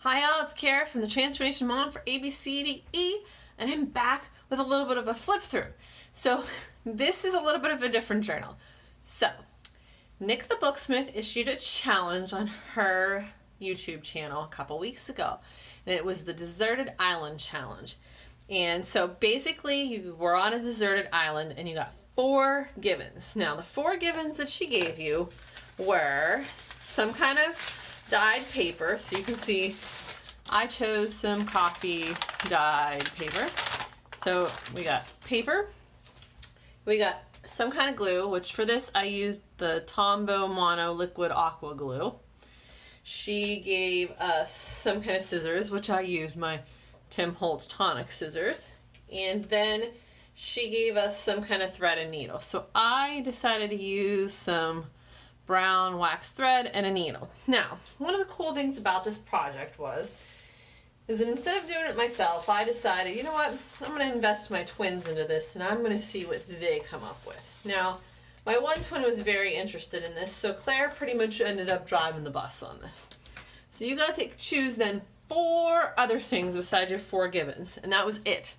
Hi y'all, it's Kara from the Transformation Mom for ABCDE, and I'm back with a little bit of a flip through. So this is a little bit of a different journal. So Nik the Booksmith issued a challenge on her YouTube channel a couple weeks ago, and it was the Deserted Island Challenge. And so basically you were on a deserted island and you got 4 givens. Now the 4 givens that she gave you were some kind of dyed paper. So you can see I chose some coffee dyed paper. So we got paper, we got some kind of glue, which for this I used the Tombow Mono Liquid Aqua Glue. She gave us some kind of scissors, which I used my Tim Holtz Tonic scissors. And then she gave us some kind of thread and needle. So I decided to use some brown wax thread and a needle. Now, one of the cool things about this project is that instead of doing it myself, I decided, you know what, I'm going to invest my twins into this and I'm going to see what they come up with. Now, my one twin was very interested in this, so Claire pretty much ended up driving the bus on this. So you got to choose then 4 other things besides your 4 givens, and that was it.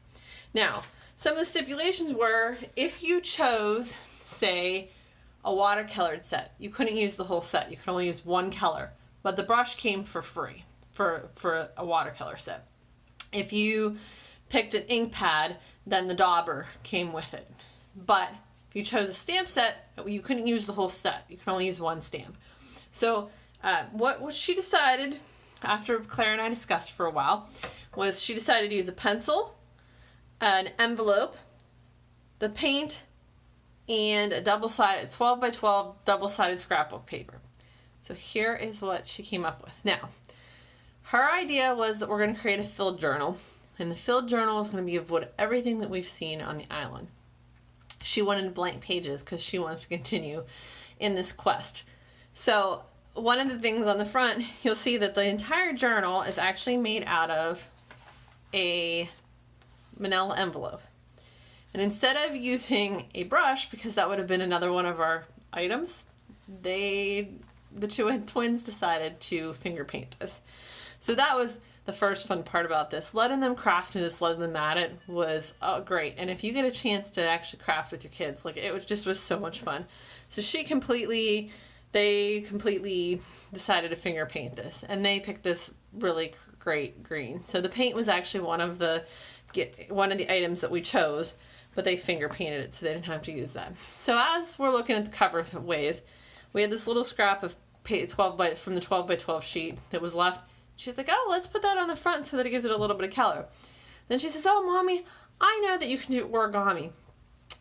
Now, some of the stipulations were, if you chose, say, a watercolored set, you couldn't use the whole set. You could only use one color, but the brush came for free for a watercolor set. If you picked an ink pad, then the dauber came with it. But if you chose a stamp set, you couldn't use the whole set. You could only use one stamp. So what she decided, after Claire and I discussed for a while, was she decided to use a pencil, an envelope, the paint, and a double-sided 12 by 12 double-sided scrapbook paper. So here is what she came up with. Now, her idea was that we're going to create a filled journal, and the filled journal is going to be of everything that we've seen on the island. She wanted blank pages because she wants to continue in this quest. So one of the things on the front, you'll see that the entire journal is actually made out of a manila envelope. And instead of using a brush, because that would have been another one of our items, the two twins decided to finger paint this. So that was the first fun part about this. Letting them craft and just letting them at it was great. And if you get a chance to actually craft with your kids, like it was so much fun. So they completely decided to finger paint this, and they picked this really great green. So the paint was actually one of the items that we chose, but they finger painted it so they didn't have to use that. So as we're looking at the cover ways, we had this little scrap of from the 12 by 12 sheet that was left. She's like, oh, let's put that on the front so that it gives it a little bit of color. Then she says, oh, Mommy, I know that you can do origami.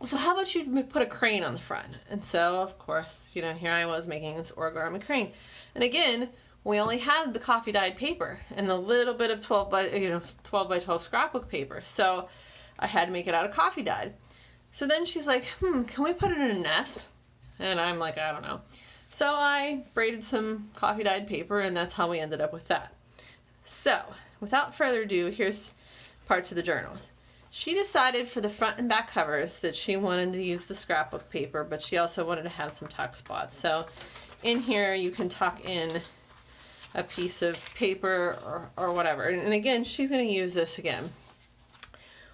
So how about you put a crane on the front? And so, of course, here I was making this origami crane. And again, we only had the coffee dyed paper and a little bit of 12 by 12 scrapbook paper. So I had to make it out of coffee dyed. So then she's like, can we put it in a nest? And I'm like, I don't know. So I braided some coffee dyed paper, and that's how we ended up with that. So without further ado, here's parts of the journal. She decided for the front and back covers that she wanted to use the scrapbook paper, but she also wanted to have some tuck spots. So in here you can tuck in a piece of paper or whatever. And again, she's going to use this again.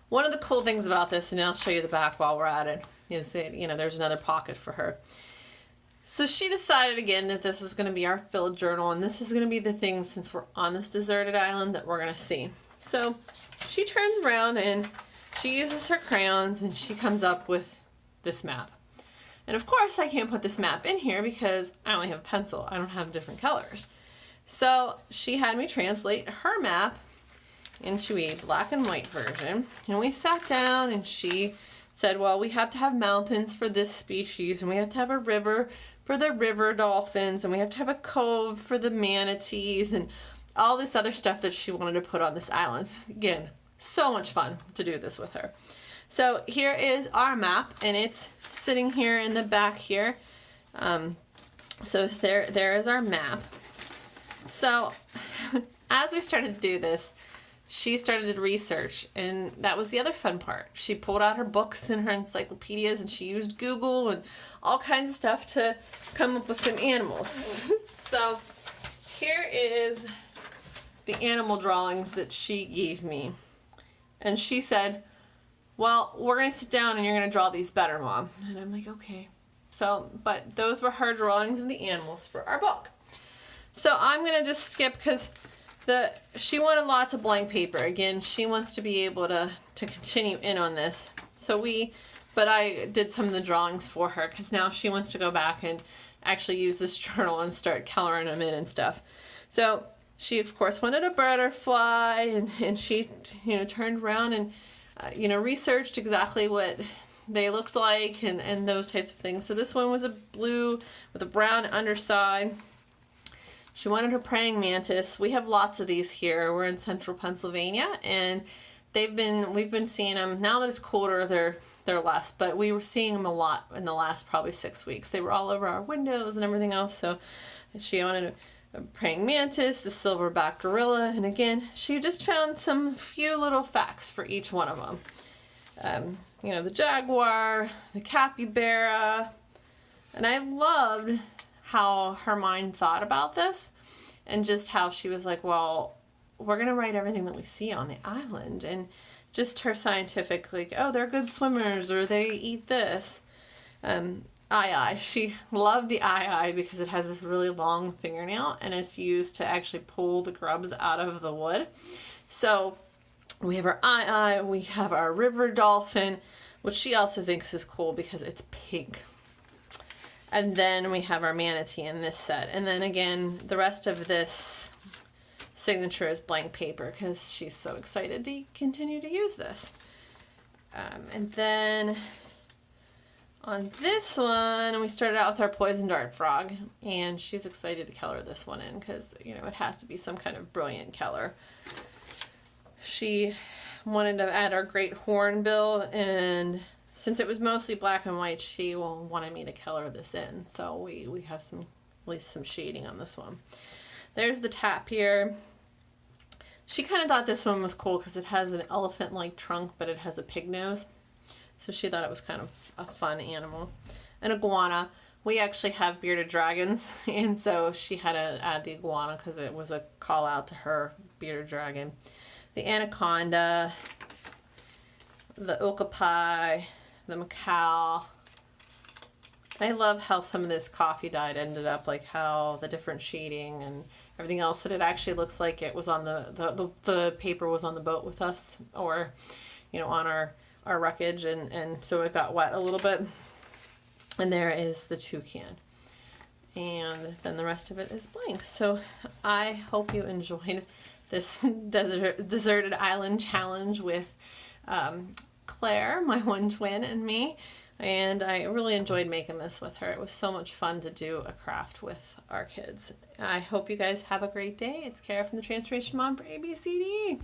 One of the cool things about this, and I'll show you the back while we're at it, is that, there's another pocket for her. So she decided again that this was going to be our filled journal, and this is going to be the thing, since we're on this deserted island, that we're going to see. So she turns around and she uses her crayons and she comes up with this map. And of course I can't put this map in here because I only have a pencil. I don't have different colors. So she had me translate her map into a black and white version, and we sat down and she said, well, we have to have mountains for this species, and we have to have a river for the river dolphins, and we have to have a cove for the manatees, and all this other stuff that she wanted to put on this island. Again, so much fun to do this with her. So here is our map, and it's sitting here in the back here. So there is our map. So as we started to do this, she started to research, and that was the other fun part. She pulled out her books and her encyclopedias, and she used Google and all kinds of stuff to come up with some animals. So here is the animal drawings that she gave me. And she said, well, we're going to sit down and you're going to draw these better, Mom. And I'm like, okay. So, but those were her drawings of the animals for our book. So I'm going to just skip because she wanted lots of blank paper. Again, she wants to be able to continue in on this. But I did some of the drawings for her because now she wants to go back and actually use this journal and start coloring them in and stuff. So she, of course, wanted a butterfly, and she, turned around and, researched exactly what they looked like and those types of things. So this one was a blue with a brown underside. She wanted her praying mantis. We have lots of these here. We're in central Pennsylvania, and we've been seeing them. Now that it's colder, they're less, but we were seeing them a lot in the last probably 6 weeks. They were all over our windows and everything else. So she wanted a praying mantis, the silverback gorilla, and again, she just found some few little facts for each one of them. The jaguar, the capybara, and I loved how her mind thought about this, and just how she was like, well, we're going to write everything that we see on the island, and just her scientific, like, oh, they're good swimmers, or they eat this. She loved the eye because it has this really long fingernail, and it's used to actually pull the grubs out of the wood. So we have our eye, we have our river dolphin, which she also thinks is cool because it's pink. And then we have our manatee in this set. And then again, the rest of this signature is blank paper because she's so excited to continue to use this. And then on this one, we started out with our poison dart frog, and she's excited to color this one in because, it has to be some kind of brilliant color. She wanted to add our great hornbill, and since it was mostly black and white, she wanted me to color this in. So we have at least some shading on this one. There's the tapir. She kind of thought this one was cool because it has an elephant-like trunk, but it has a pig nose. So she thought it was kind of a fun animal. An iguana. We actually have bearded dragons, and so she had to add the iguana because it was a call out to her bearded dragon. The anaconda, the okapi, the macaw. I love how some of this coffee dyed ended up, like how the different shading and everything else, that it actually looks like it was on the paper was on the boat with us, or on our wreckage, and so it got wet a little bit. And there is the toucan, and then the rest of it is blank. So I hope you enjoyed this deserted island challenge with Claire, my one twin, and me. And I really enjoyed making this with her. It was so much fun to do a craft with our kids. I hope you guys have a great day. It's Kara from the Transformation Mom for ABCDE.